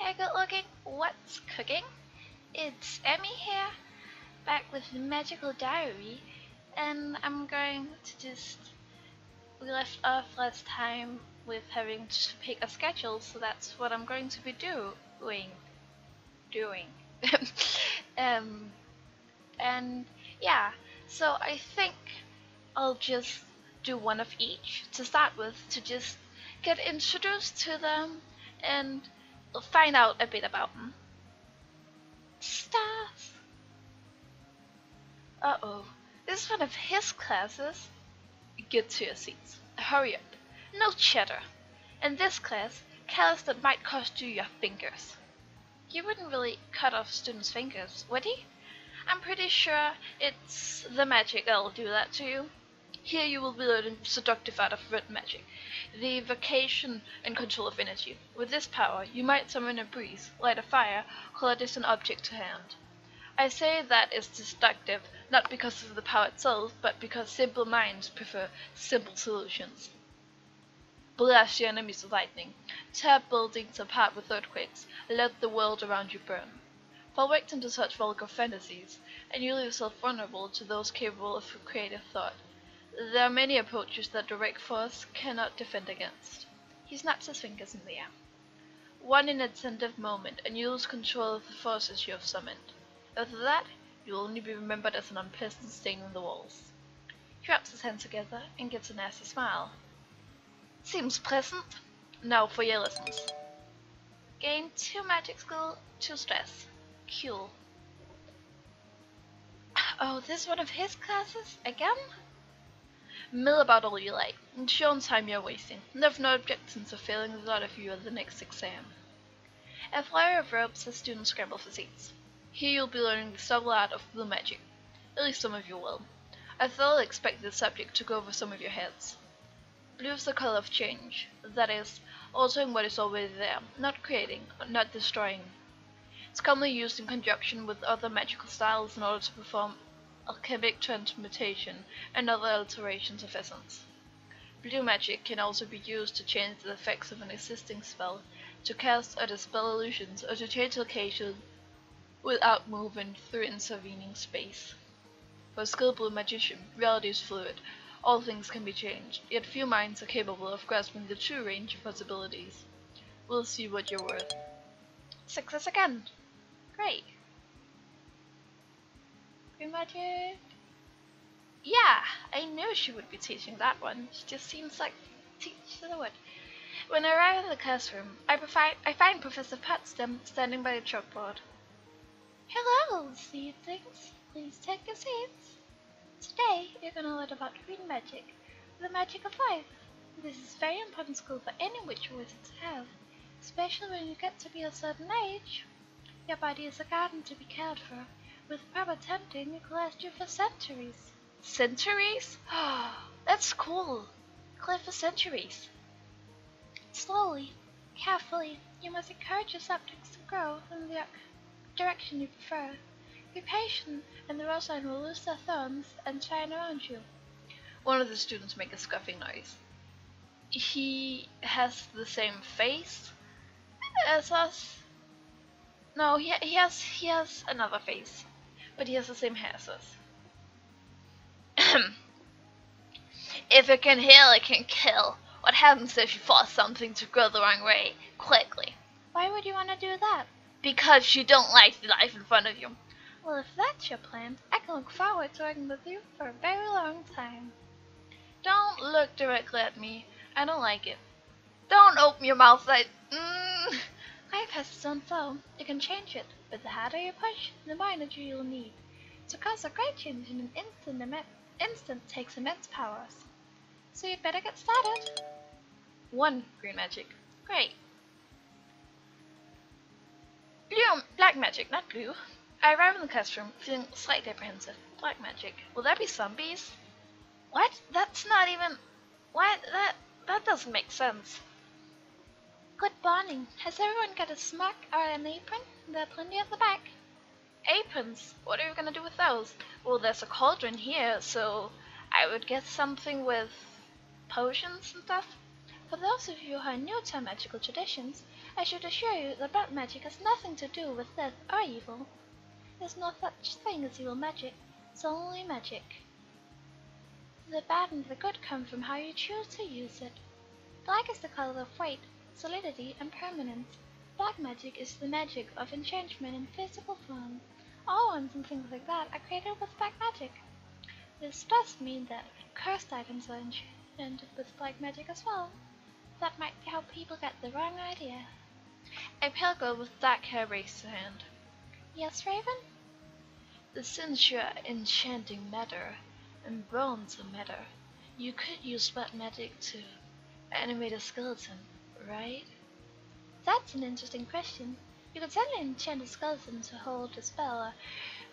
Hey, good looking. What's cooking? It's Emmy here, back with the magical diary, and I'm going to we left off last time with having to pick a schedule, so that's what I'm going to be doing. um, and yeah, so I think I'll just do one of each to start with, to just get introduced to them and find out a bit about them. Stars! Uh-oh, this is one of his classes. Get to your seats. Hurry up. No chatter. In this class, callus that might cost you your fingers. You wouldn't really cut off students' fingers, would he? I'm pretty sure it's the magic that'll do that to you. Here you will be learning seductive art of red magic, the evocation and control of energy. With this power, you might summon a breeze, light a fire, call a distant object to hand. I say that is seductive, not because of the power itself, but because simple minds prefer simple solutions. Blast your enemies with lightning, tear buildings apart with earthquakes, let the world around you burn. Fall victim to such vulgar fantasies, and you leave yourself vulnerable to those capable of creative thought. There are many approaches that direct force cannot defend against. He snaps his fingers in the air. One inattentive moment, and you lose control of the forces you have summoned. After that, you will only be remembered as an unpleasant stain on the walls. He rubs his hands together and gets a nasty smile. Seems pleasant. Now for your lessons. Gain 2 magic skill, 2 stress. Cool. Oh, this is one of his classes? Again? Mill about all you like, and show on time you're wasting. And have no objections to failing the lot of you at the next exam. A flyer of ropes as students scramble for seats. Here you'll be learning the subtle art of blue magic. At least some of you will. I thoroughly expect this subject to go over some of your heads. Blue is the color of change, that is, altering what is already there, not creating, not destroying. It's commonly used in conjunction with other magical styles in order to perform alchemic transmutation and other alterations of essence. Blue magic can also be used to change the effects of an existing spell, to cast or dispel illusions, or to change location without moving through intervening space. For a skilled blue magician, reality is fluid. All things can be changed, yet few minds are capable of grasping the true range of possibilities. We'll see what you're worth. Success again! Great! Green magic? Yeah, I knew she would be teaching that one. She just seems like teach the wood. When I arrive in the classroom, I find Professor Potsdam standing by the chalkboard. Hello, seedlings. Please take your seats. Today, you're going to learn about green magic, the magic of life. This is a very important skill for any witch or wizard to have, especially when you get to be a certain age. Your body is a garden to be cared for. With proper tending, it will last you for centuries. Centuries? That's cool. It will live for centuries. Slowly, carefully, you must encourage your subjects to grow in the direction you prefer. Be patient, and the roseline will lose their thorns and shine around you. One of the students makes a scoffing noise. He has the same face as us. No, he has another face, but he has the same hair as us. If it can heal, it can kill. What happens if you force something to grow the wrong way, quickly? Why would you want to do that? Because you don't like the life in front of you. Well, if that's your plan, I can look forward to working with you for a very long time. Don't look directly at me. I don't like it. Don't open your mouth like... Life has its own flow. You can change it, but the harder you push, the more energy you'll need. To cause a great change in an instant takes immense powers. So you'd better get started. 1 green magic. Great. Black magic, not blue. I arrive in the classroom feeling slightly apprehensive. Black magic. Will there be zombies? What? That's not even... What? That doesn't make sense. Good morning. Has everyone got a smock or an apron? There are plenty at the back. Aprons? What are you gonna do with those? Well, there's a cauldron here, so I would get something with potions and stuff. For those of you who are new to our magical traditions, I should assure you that black magic has nothing to do with death or evil. There's no such thing as evil magic, it's only magic. The bad and the good come from how you choose to use it. Black is the color of weight, solidity, and permanence. Black magic is the magic of enchantment in physical form. All wands and things like that are created with black magic. This does mean that cursed items are enchanted with black magic as well. That might be how people get the wrong idea. A pale girl with dark hair raised her hand. Yes, Raven? Since you're enchanting matter, and bones are matter, you could use black magic to animate a skeleton, right? That's an interesting question. You could certainly enchant a skeleton to hold a spell or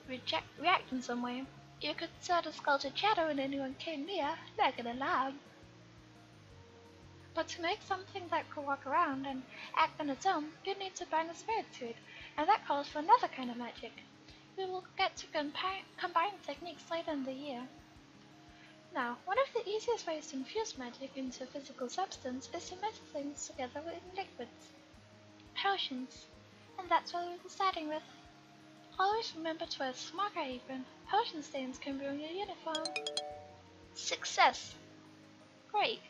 react in some way. You could set a skull to shadow and anyone came near, like an alarm. But to make something that could walk around and act on its own, you'd need to bind a spirit to it, and that calls for another kind of magic. We will get to combine techniques later in the year. Now, one of the easiest ways to infuse magic into a physical substance is to mix things together in liquids. Potions. And that's what we'll be starting with. Always remember to wear a smoker apron. Potion stains can ruin your uniform. Success! Great.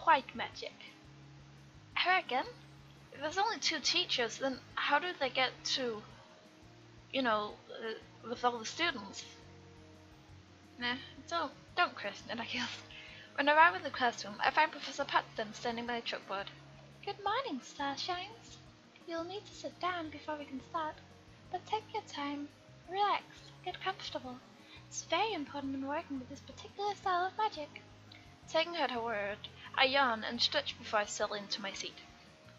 White magic. Here again? If there's only 2 teachers, then how do they get to, with all the students? Nah, don't question it, I guess. When I arrive in the classroom, I find Professor Putnam standing by the chalkboard. Good morning, Starshines. You'll need to sit down before we can start, but take your time, relax, get comfortable. It's very important when working with this particular style of magic. Taking her at her word, I yawn and stretch before I settle into my seat.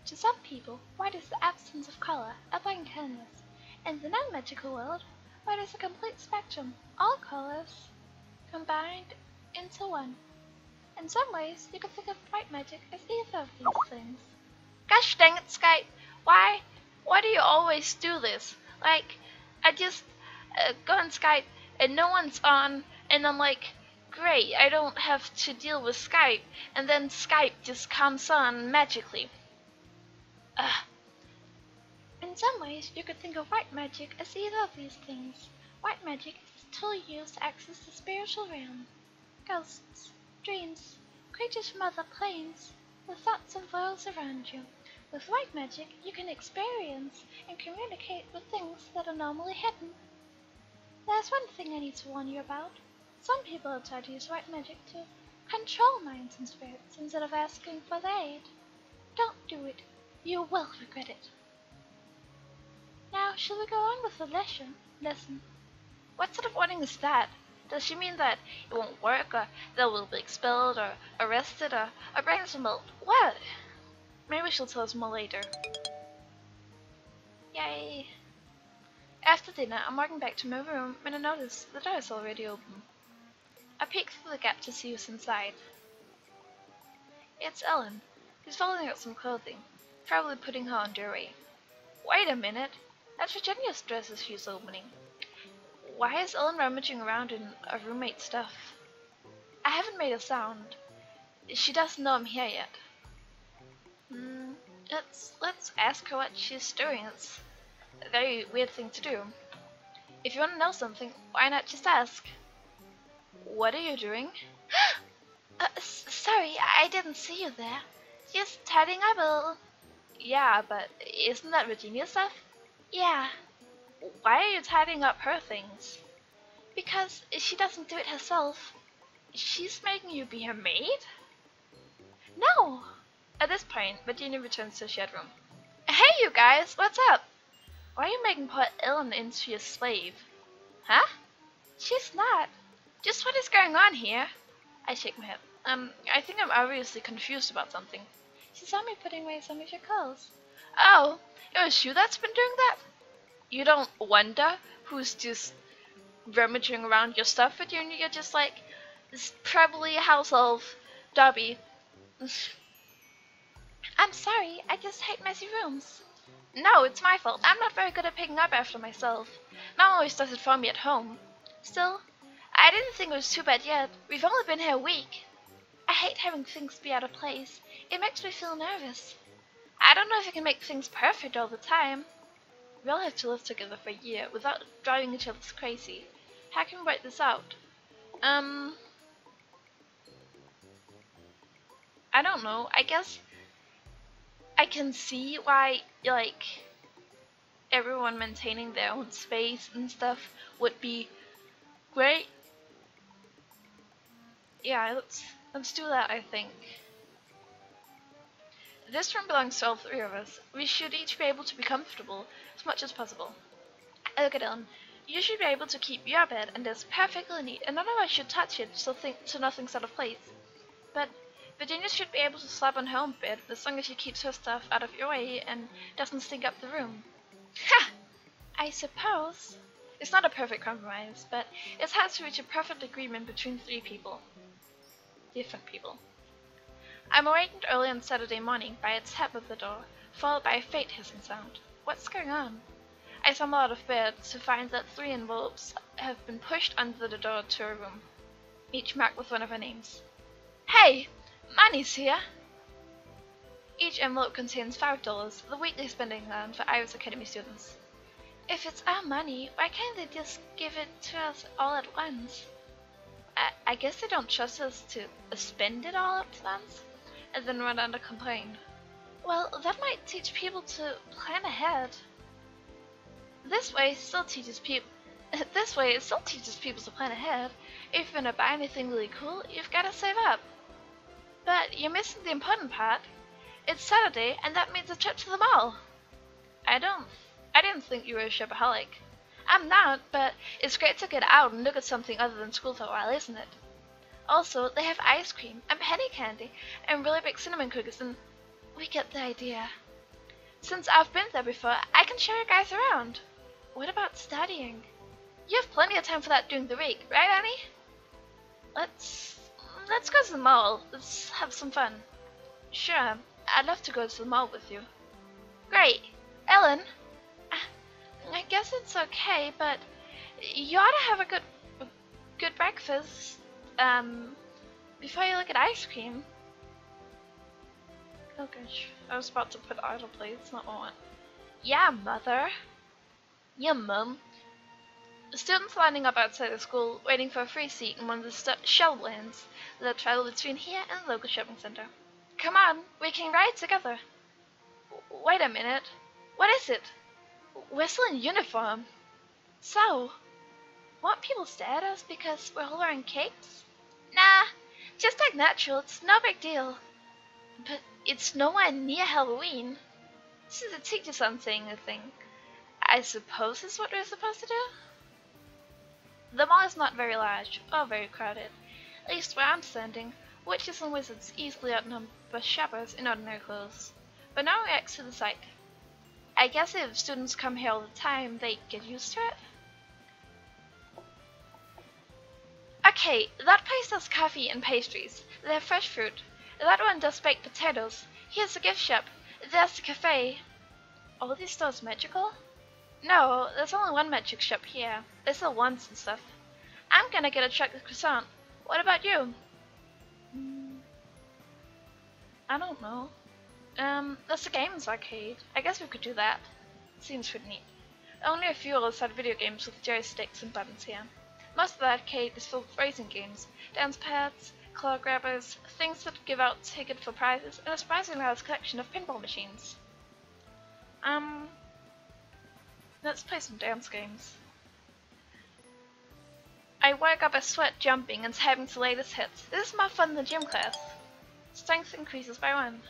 To some people, white is the absence of color, a blank canvas. In the non-magical world, white is a complete spectrum, all colors combined into one. In some ways, you can think of white magic as either of these things. Gosh dang it, Skype! Why do you always do this? Like, I just go on Skype and no one's on, and I'm like, great, I don't have to deal with Skype, and then Skype just comes on magically. In some ways, you could think of white magic as either of these things. White magic is a tool used to access the spiritual realm. Ghosts, dreams, creatures from other planes, the thoughts of worlds around you. With white magic, you can experience and communicate with things that are normally hidden. There's one thing I need to warn you about. Some people have tried to use white magic to control minds and spirits instead of asking for their aid. Don't do it. You will regret it. Now, shall we go on with the lesson? What sort of warning is that? Does she mean that it won't work, or they will be expelled, or arrested, or brains will melt? What? Maybe she'll tell us more later. Yay! After dinner, I'm walking back to my room when I notice the door is already open. I peek through the gap to see who's inside. It's Ellen. She's folding out some clothing, probably putting her underway. Wait a minute! That's Virginia's dresses she's opening. Why is Ellen rummaging around in her roommate's stuff? I haven't made a sound. She doesn't know I'm here yet. Let's ask her what she's doing. It's a very weird thing to do. If you want to know something, why not just ask? What are you doing? Sorry, I didn't see you there. Just tidying up a... Yeah, but isn't that Virginia's stuff? Yeah. Why are you tidying up her things? Because she doesn't do it herself. She's making you be her maid? No! At this point, Virginia returns to the shed room. Hey you guys, what's up? Why are you making poor Ellen into your slave? Huh? She's not. Just what is going on here? I shake my head. I think I'm obviously confused about something. She saw me putting away some of your clothes. Oh, it was you that's been doing that? You don't wonder who's just rummaging around your stuff with you and you're just like, it's probably a house elf, Dobby. I'm sorry, I just hate messy rooms. No, it's my fault. I'm not very good at picking up after myself. Mom always does it for me at home. Still, I didn't think it was too bad yet. We've only been here a week. I hate having things be out of place. It makes me feel nervous. I don't know if I can make things perfect all the time. We'll have to live together for a year without driving each other crazy. How can we work this out? I don't know. I guess I can see why, like, everyone maintaining their own space and stuff would be great. Yeah, let's do that, I think. This room belongs to all three of us. We should each be able to be comfortable as much as possible. Look at Ellen. You should be able to keep your bed and it's perfectly neat, and none of us should touch it so nothing's out of place. But Virginia should be able to sleep on her own bed as long as she keeps her stuff out of your way and doesn't stink up the room. Ha! I suppose. It's not a perfect compromise, but it's hard to reach a perfect agreement between three people. Different people. I'm awakened early on Saturday morning by a tap at the door, followed by a faint hissing sound. What's going on? I stumble out of bed to find that 3 envelopes have been pushed under the door to her room, each marked with one of her names. Hey! Money's here! Each envelope contains $5, the weekly spending allowance for Irish Academy students. If it's our money, why can't they just give it to us all at once? I guess they don't trust us to spend it all at once, and then run on to complain. Well, that might teach people to plan ahead. This way, it still teaches people to plan ahead. If you're gonna buy anything really cool, you've gotta save up. But you're missing the important part. It's Saturday, and that means a trip to the mall. I didn't think you were a shopaholic. I'm not, but it's great to get out and look at something other than school for a while, isn't it? Also, they have ice cream and penny candy and really big cinnamon cookies, and we get the idea. Since I've been there before, I can show you guys around. What about studying? You have plenty of time for that during the week, right, Annie? Let's go to the mall. Let's have some fun. Sure, I'd love to go to the mall with you. Great. Ellen? I guess it's okay, but you ought to have a good breakfast, before you look at ice cream. Oh gosh, I was about to put autoplay, it's not what I want. Yeah, mother. Yeah, mum. The students lining up outside the school, waiting for a free seat in one of the shuttle lanes that travel between here and the local shopping center. Come on, we can ride together. Wait a minute. What is it? We're still in uniform. So, won't people stare at us because we're all wearing capes? Nah, just act natural, it's no big deal. But it's nowhere near Halloween. This is the teacher's son saying a thing. I suppose this is what we're supposed to do? The mall is not very large, or very crowded. At least where I'm standing, witches and wizards easily outnumber shoppers in ordinary clothes. But no reacts to the sight. I guess if students come here all the time, they get used to it. Okay, that place does coffee and pastries. They have fresh fruit. That one does baked potatoes. Here's the gift shop. There's the cafe. Are these stores magical? No, there's only one magic shop here. They sell wands and stuff. I'm gonna get a chocolate croissant. What about you? I don't know. There's a games arcade. I guess we could do that. Seems pretty neat. Only a few of us had video games with joysticks and buttons here. Most of the arcade is full of racing games, dance pads, claw grabbers, things that give out tickets for prizes, and a surprisingly large collection of pinball machines. Let's play some dance games. I wake up a sweat jumping and having the latest hits. This is more fun than gym class. Strength increases by 1.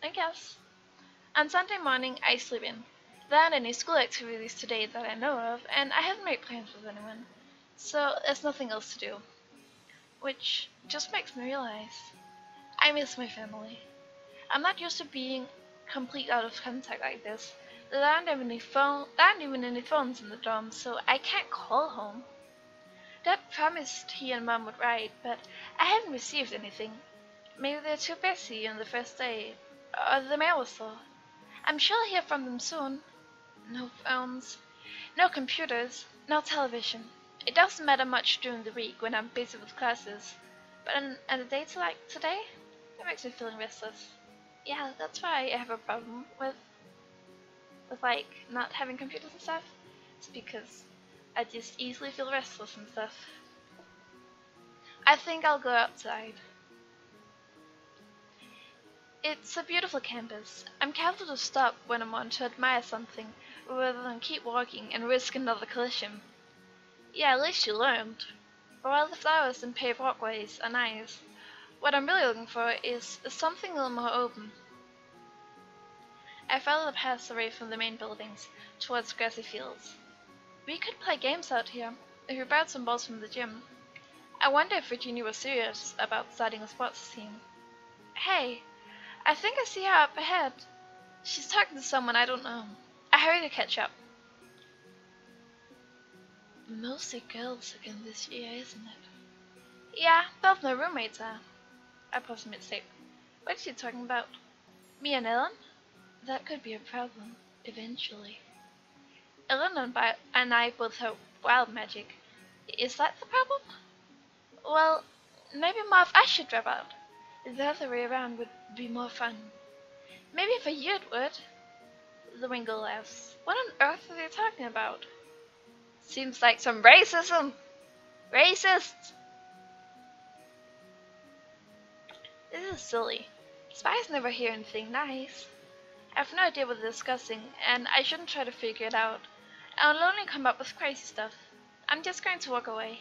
I guess. On Sunday morning, I sleep in. There aren't any school activities today that I know of, and I haven't made plans with anyone. So there's nothing else to do. Which just makes me realize I miss my family. I'm not used to being complete out of contact like this. There aren't even any phones in the dorm, so I can't call home. Dad promised he and Mom would write, but I haven't received anything. Maybe they're too busy on the first day, or the mail was slow. I'm sure I'll hear from them soon. No phones, no computers, no television. It doesn't matter much during the week when I'm busy with classes, but on a day like today, It makes me feeling restless. Yeah, that's why I have a problem with like not having computers and stuff. It's because I just easily feel restless and stuff. I think I'll go outside. It's a beautiful campus. I'm careful to stop when I'm on to admire something, rather than keep walking and risk another collision. Yeah, at least you learned. While the flowers and paved walkways are nice, what I'm really looking for is something a little more open. I follow the paths away from the main buildings, towards grassy fields. We could play games out here, if we borrowed some balls from the gym. I wonder if Virginia was serious about starting a sports team. Hey, I think I see her up ahead. She's talking to someone I don't know. I hurry to catch up. Mostly girls again this year, isn't it? Yeah, both my roommates are. I paused mid-step. What is she talking about? Me and Ellen? That could be a problem, eventually. Ellen and I both have wild magic. Is that the problem? Well, maybe more if I should drop out. The other way around would be more fun. Maybe for you it would. The Wingle laughs. What on earth are they talking about? Seems like some racism. Racists! This is silly. Spies never hear anything nice. I have no idea what they're discussing, and I shouldn't try to figure it out. I'll only come up with crazy stuff. I'm just going to walk away.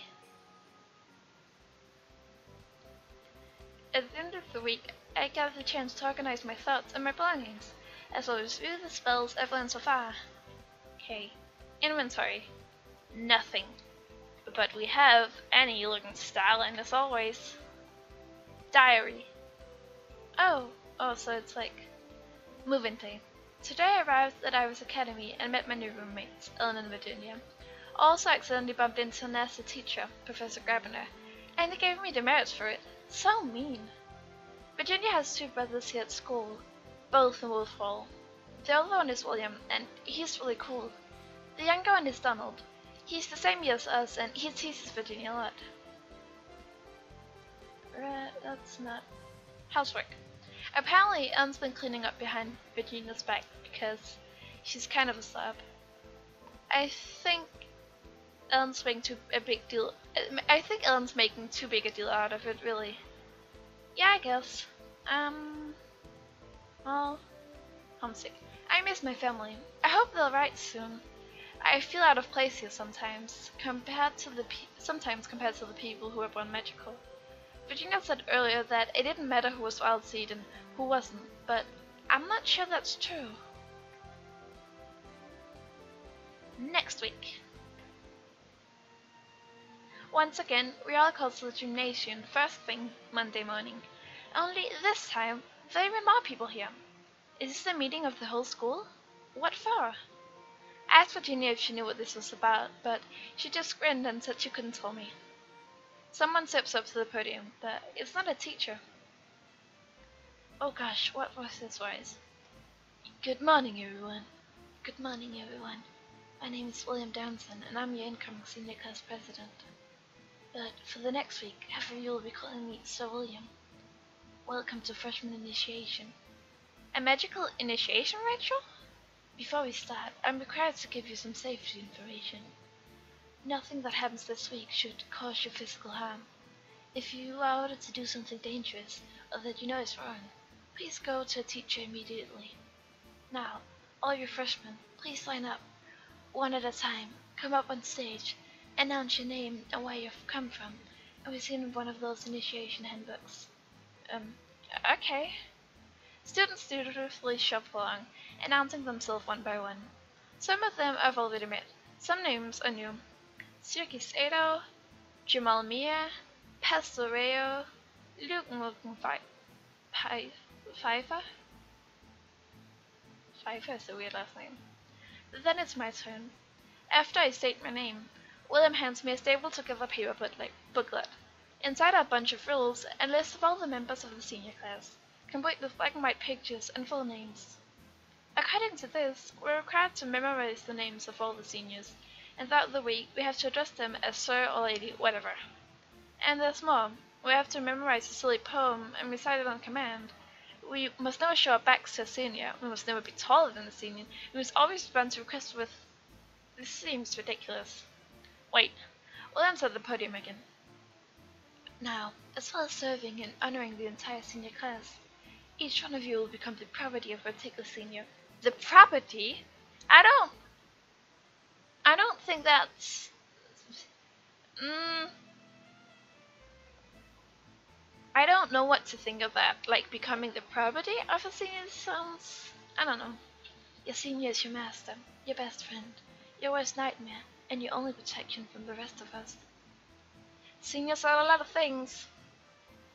At the end of the week, I get the chance to organize my thoughts and my belongings, as well as review the spells I've learned so far. Okay. Inventory. Nothing. But we have Annie looking styling as always. Diary. Oh, so it's like move-in day. Today I arrived at Iris Academy and met my new roommates, Ellen and Virginia. Also accidentally bumped into a nasty teacher, Professor Grabiner, and they gave me demerits for it. So mean. Virginia has two brothers here at school, both in Wolfhall. The older one is William, and he's really cool. The younger one is Donald. He's the same year as us, and he teases Virginia a lot. That's not housework. Apparently, Ellen's been cleaning up behind Virginia's back because she's kind of a slob. I think Ellen's making too big a deal out of it, really. Yeah, I guess. Well, homesick. I miss my family. I hope they'll write soon. I feel out of place here sometimes, compared to the people who are born magical. Virginia said earlier that it didn't matter who was wild seed and who wasn't, but I'm not sure that's true. Next week. Once again, we all called to the gymnasium first thing Monday morning. Only this time, there are even more people here. Is this a meeting of the whole school? What for? I asked Virginia if she knew what this was about, but she just grinned and said she couldn't tell me. Someone steps up to the podium, but it's not a teacher. Oh gosh, what was this voice? Good morning, everyone. Good morning, everyone. My name is William Downson, and I'm your incoming senior class president. But for the next week, half of you will be calling me Sir William. Welcome to freshman initiation. A magical initiation ritual? Before we start, I'm required to give you some safety information. Nothing that happens this week should cause you physical harm. If you are ordered to do something dangerous, or that you know is wrong, please go to a teacher immediately. Now, all you freshmen, please line up. One at a time, come up on stage, announce your name and where you've come from, and we've seen one of those initiation handbooks. Okay. Students dutifully shuffle along, announcing themselves one by one. Some of them I've already met. Some names are new. Sirkis Edo, Jamal Mia, Pastoreo, Luken Pfeiffer? Pfeiffer is a weird last name. Then it's my turn. After I state my name, William hands me a stapled together paper booklet. Inside are a bunch of rules and lists of all the members of the senior class, complete with black and white pictures and full names. According to this, we're required to memorize the names of all the seniors, and throughout the week we have to address them as Sir or Lady whatever. And there's more. We have to memorize a silly poem and recite it on command. We must never show our backs to a senior. We must never be taller than a senior. We must always respond to requests with, "This seems ridiculous." Wait, we'll enter the podium again. Now, as well as serving and honoring the entire senior class, each one of you will become the property of a particular senior. The property? I don't, I don't think that's, mm, I don't know what to think of that. Like, becoming the property of a senior sounds, I don't know. Your senior is your master, your best friend, your worst nightmare, and your only protection from the rest of us. Seniors are a lot of things.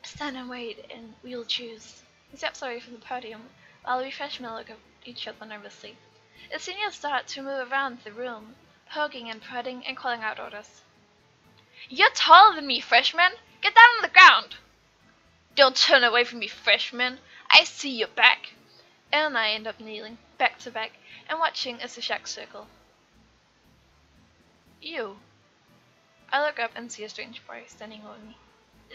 Stand and wait, and we'll choose. He steps away from the podium, while we freshmen look at each other nervously. The seniors start to move around the room, poking and prodding and calling out orders. "You're taller than me, freshman! Get down on the ground!" "Don't turn away from me, freshman! I see your back!" Elle and I end up kneeling, back to back, and watching as the shacks circle. "You." I look up and see a strange boy standing over me.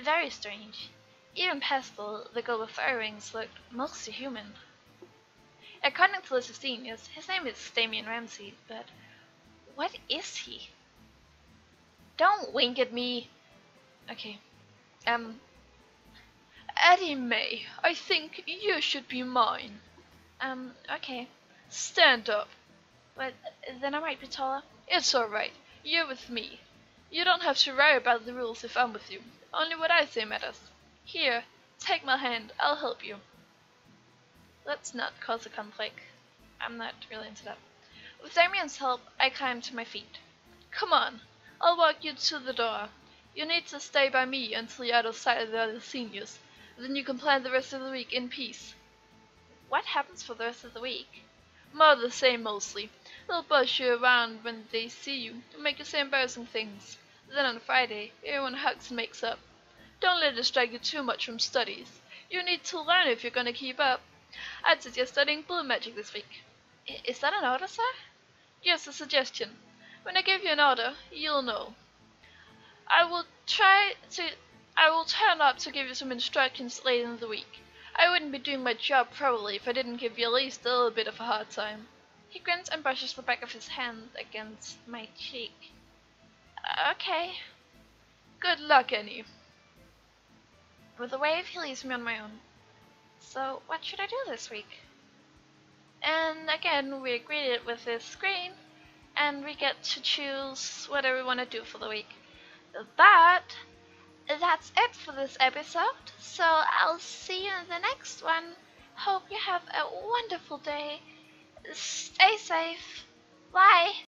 Very strange. Even Pastel, the girl with fire rings, looked mostly human. According to the list of seniors, his name is Damien Ramsey, but what is he? Don't wink at me. Okay. Eddie May, I think you should be mine. Okay. Stand up. But then I might be taller. It's alright. You're with me. You don't have to worry about the rules if I'm with you. Only what I say matters. Here, take my hand. I'll help you. Let's not cause a conflict. I'm not really into that. With Damien's help, I climb to my feet. Come on. I'll walk you to the door. You need to stay by me until you're out of sight of the other seniors. Then you can plan the rest of the week in peace. What happens for the rest of the week? More of the same mostly. They'll push you around when they see you and make you say embarrassing things. Then on Friday, everyone hugs and makes up. Don't let it distract you too much from studies. You need to learn if you're gonna keep up. I'd suggest studying blue magic this week. Is that an order, sir? Just a suggestion. When I give you an order, you'll know. I will turn up to give you some instructions later in the week. I wouldn't be doing my job properly if I didn't give you at least a little bit of a hard time. He grins and brushes the back of his hand against my cheek. Okay. Good luck, Annie. With a wave, he leaves me on my own. So, what should I do this week? And again, we're greeted with this screen, and we get to choose whatever we want to do for the week. But that's it for this episode, so I'll see you in the next one. Hope you have a wonderful day. Stay safe. Bye.